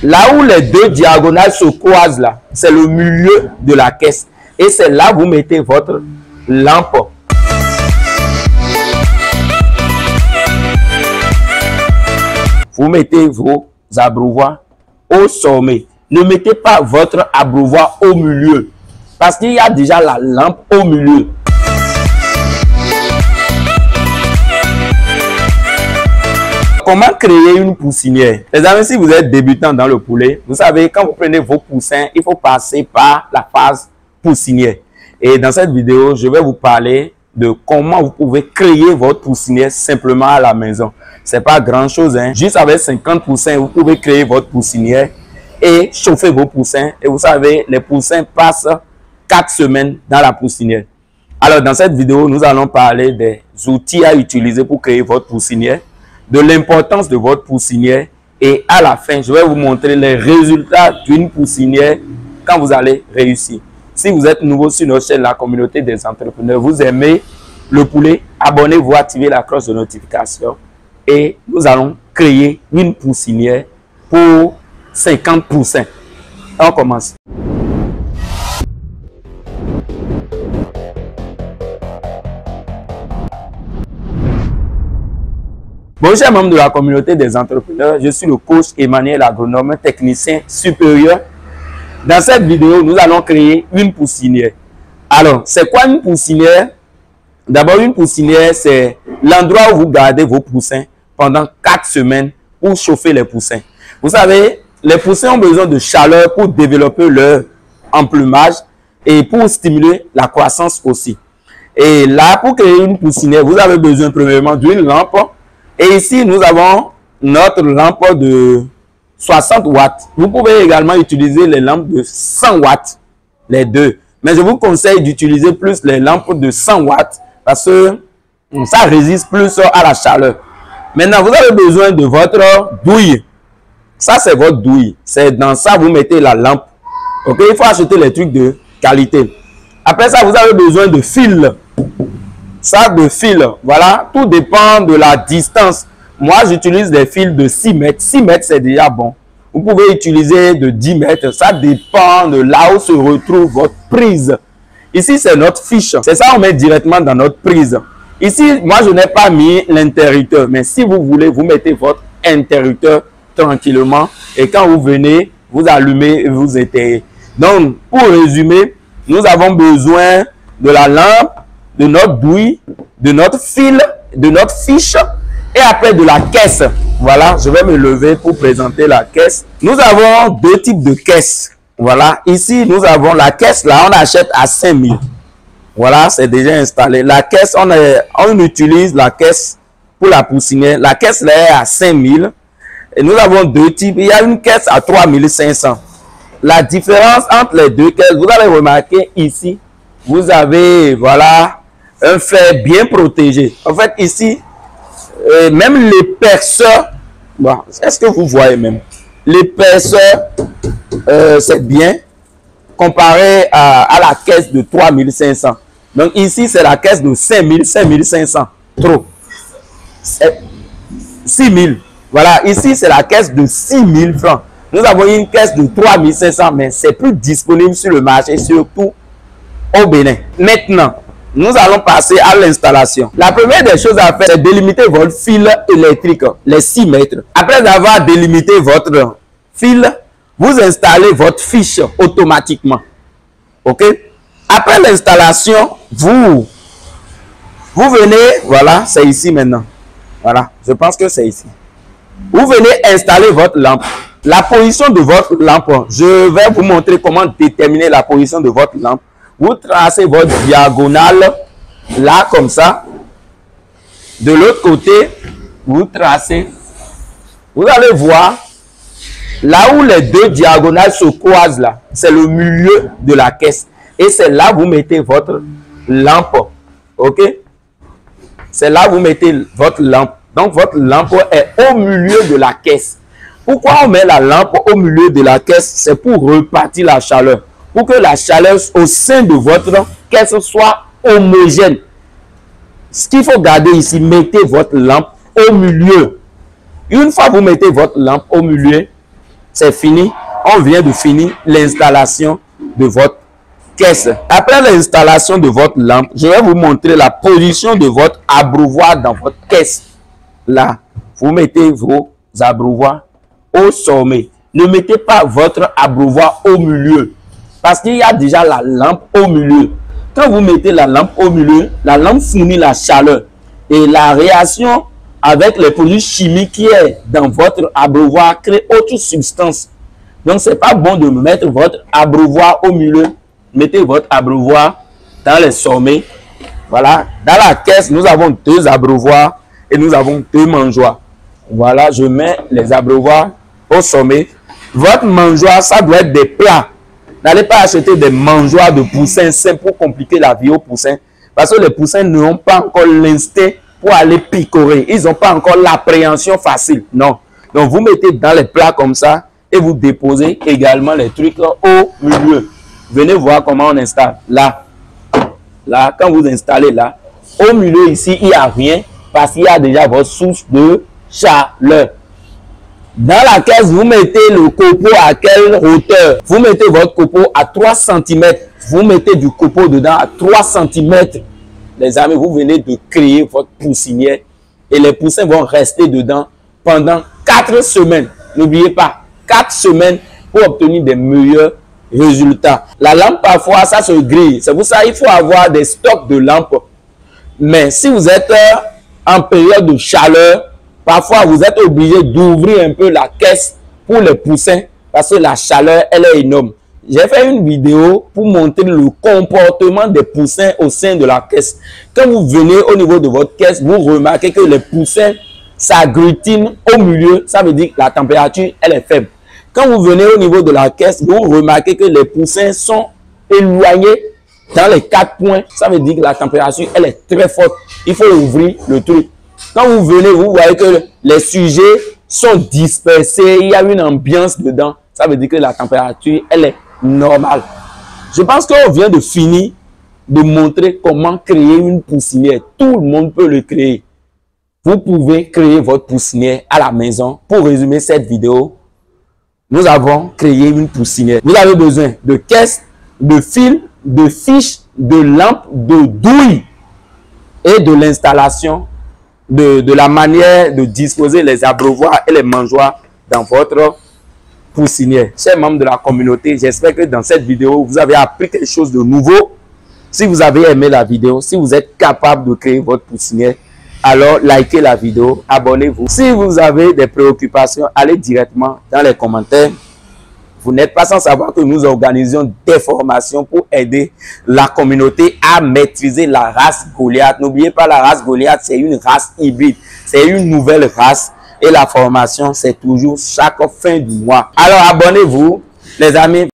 Là où les deux diagonales se croisent là, c'est le milieu de la caisse. Et c'est là que vous mettez votre lampe. Vous mettez vos abreuvoirs au sommet. Ne mettez pas votre abreuvoir au milieu. Parce qu'il y a déjà la lampe au milieu. Comment créer une poussinière? Les amis, si vous êtes débutant dans le poulet, vous savez, quand vous prenez vos poussins, il faut passer par la phase poussinière. Et dans cette vidéo, je vais vous parler de comment vous pouvez créer votre poussinière simplement à la maison. C'est pas grand chose, hein. Juste avec 50 poussins, vous pouvez créer votre poussinière et chauffer vos poussins. Et vous savez, les poussins passent 4 semaines dans la poussinière. Alors, dans cette vidéo, nous allons parler des outils à utiliser pour créer votre poussinière, de l'importance de votre poussinière et à la fin, je vais vous montrer les résultats d'une poussinière quand vous allez réussir. Si vous êtes nouveau sur notre chaîne, la communauté des entrepreneurs, vous aimez le poulet, abonnez-vous, activez la cloche de notification et nous allons créer une poussinière pour 50 poussins. On commence. Bonjour, chers membres de la communauté des entrepreneurs, je suis le coach Emmanuel, agronome, technicien supérieur. Dans cette vidéo, nous allons créer une poussinière. Alors, c'est quoi une poussinière? D'abord, une poussinière, c'est l'endroit où vous gardez vos poussins pendant 4 semaines pour chauffer les poussins. Vous savez, les poussins ont besoin de chaleur pour développer leur emplumage et pour stimuler la croissance aussi. Et là, pour créer une poussinière, vous avez besoin premièrement d'une lampe. Et ici, nous avons notre lampe de 60 watts. Vous pouvez également utiliser les lampes de 100 watts, les deux. Mais je vous conseille d'utiliser plus les lampes de 100 watts parce que ça résiste plus à la chaleur. Maintenant, vous avez besoin de votre douille. Ça, c'est votre douille. C'est dans ça que vous mettez la lampe. Ok, il faut acheter les trucs de qualité. Après ça, vous avez besoin de fil. Ça, de fil, voilà, tout dépend de la distance. Moi, j'utilise des fils de 6 mètres. 6 mètres, c'est déjà bon. Vous pouvez utiliser de 10 mètres. Ça dépend de là où se retrouve votre prise. Ici, c'est notre fiche. C'est ça, on met directement dans notre prise. Ici, moi, je n'ai pas mis l'interrupteur. Mais si vous voulez, vous mettez votre interrupteur tranquillement. Et quand vous venez, vous allumez et vous éteignez. Donc, pour résumer, nous avons besoin de la lampe, de notre douille, de notre fil, de notre fiche et après de la caisse. Voilà, je vais me lever pour présenter la caisse. Nous avons deux types de caisses. Voilà, ici nous avons la caisse, là on achète à 5 000. Voilà, c'est déjà installé. La caisse, on utilise la caisse pour la poussinière. La caisse là est à 5 000. Et nous avons deux types. Il y a une caisse à 3 500. La différence entre les deux caisses, vous allez remarquer ici, vous avez, voilà, un fer bien protégé. En fait, ici, même l'épaisseur, bon, est-ce que vous voyez même? L'épaisseur, c'est bien comparé à la caisse de 3 500. Donc ici, c'est la caisse de 5 000, 5 500. Trop. 6 000. Voilà, ici, c'est la caisse de 6 000 francs. Nous avons une caisse de 3 500, mais c'est plus disponible sur le marché, surtout au Bénin. Maintenant, nous allons passer à l'installation. La première des choses à faire, c'est délimiter votre fil électrique, les 6 mètres. Après avoir délimité votre fil, vous installez votre fiche automatiquement. OK? Après l'installation, vous venez, voilà, c'est ici maintenant. Voilà, je pense que c'est ici. Vous venez installer votre lampe. La position de votre lampe, je vais vous montrer comment déterminer la position de votre lampe. Vous tracez votre diagonale là comme ça. De l'autre côté, vous tracez. Vous allez voir là où les deux diagonales se croisent là. C'est le milieu de la caisse. Et c'est là que vous mettez votre lampe. OK? C'est là que vous mettez votre lampe. Donc votre lampe est au milieu de la caisse. Pourquoi on met la lampe au milieu de la caisse? C'est pour repartir la chaleur. Pour que la chaleur au sein de votre caisse soit homogène. Ce qu'il faut garder ici, mettez votre lampe au milieu. Une fois que vous mettez votre lampe au milieu, c'est fini. On vient de finir l'installation de votre caisse. Après l'installation de votre lampe, je vais vous montrer la position de votre abreuvoir dans votre caisse. Là, vous mettez vos abreuvoirs au sommet. Ne mettez pas votre abreuvoir au milieu parce qu'il y a déjà la lampe au milieu. Quand vous mettez la lampe au milieu, la lampe fournit la chaleur et la réaction avec les produits chimiques qui est dans votre abreuvoir crée autre substance. Donc, ce n'est pas bon de mettre votre abreuvoir au milieu. Mettez votre abreuvoir dans les sommets. Voilà. Dans la caisse, nous avons 2 abreuvoirs et nous avons 2 mangeoires. Voilà, je mets les abreuvoirs au sommet. Votre mangeoire, ça doit être des plats. N'allez pas acheter des mangeoires de poussins simples pour compliquer la vie aux poussins. Parce que les poussins n'ont pas encore l'instinct pour aller picorer. Ils n'ont pas encore l'appréhension facile. Non. Donc, vous mettez dans les plats comme ça et vous déposez également les trucs au milieu. Venez voir comment on installe. Là, quand vous installez là, au milieu ici, il n'y a rien parce qu'il y a déjà votre source de chaleur. Dans la caisse, vous mettez le copeau à quelle hauteur? Vous mettez votre copeau à 3 cm. Vous mettez du copeau dedans à 3 cm. Les amis, vous venez de créer votre poussinière et les poussins vont rester dedans pendant 4 semaines. N'oubliez pas, 4 semaines pour obtenir des meilleurs résultats. La lampe, parfois, ça se grille. C'est pour ça qu'il faut avoir des stocks de lampes. Mais si vous êtes en période de chaleur, parfois vous êtes obligé d'ouvrir un peu la caisse pour les poussins parce que la chaleur, elle est énorme. J'ai fait une vidéo pour montrer le comportement des poussins au sein de la caisse. Quand vous venez au niveau de votre caisse, vous remarquez que les poussins s'agglutinent au milieu. Ça veut dire que la température, elle est faible. Quand vous venez au niveau de la caisse, vous remarquez que les poussins sont éloignés dans les 4 points. Ça veut dire que la température, elle est très forte. Il faut ouvrir le truc. Quand vous venez, vous voyez que les sujets sont dispersés. Il y a une ambiance dedans. Ça veut dire que la température, elle est normale. Je pense qu'on vient de finir de montrer comment créer une poussinière. Tout le monde peut le créer. Vous pouvez créer votre poussinière à la maison. Pour résumer cette vidéo, nous avons créé une poussinière. Vous avez besoin de caisse, de fil, de fiches, de lampes, de douille et de l'installation de la manière de disposer les abreuvoirs et les mangeoires dans votre poussinière. Chers membres de la communauté, j'espère que dans cette vidéo, vous avez appris quelque chose de nouveau. Si vous avez aimé la vidéo, si vous êtes capable de créer votre poussinière, alors likez la vidéo, abonnez-vous. Si vous avez des préoccupations, allez directement dans les commentaires. Vous n'êtes pas sans savoir que nous organisons des formations pour aider la communauté à maîtriser la race Goliath. N'oubliez pas, la race Goliath, c'est une race hybride. C'est une nouvelle race. Et la formation, c'est toujours chaque fin du mois. Alors, abonnez-vous, les amis.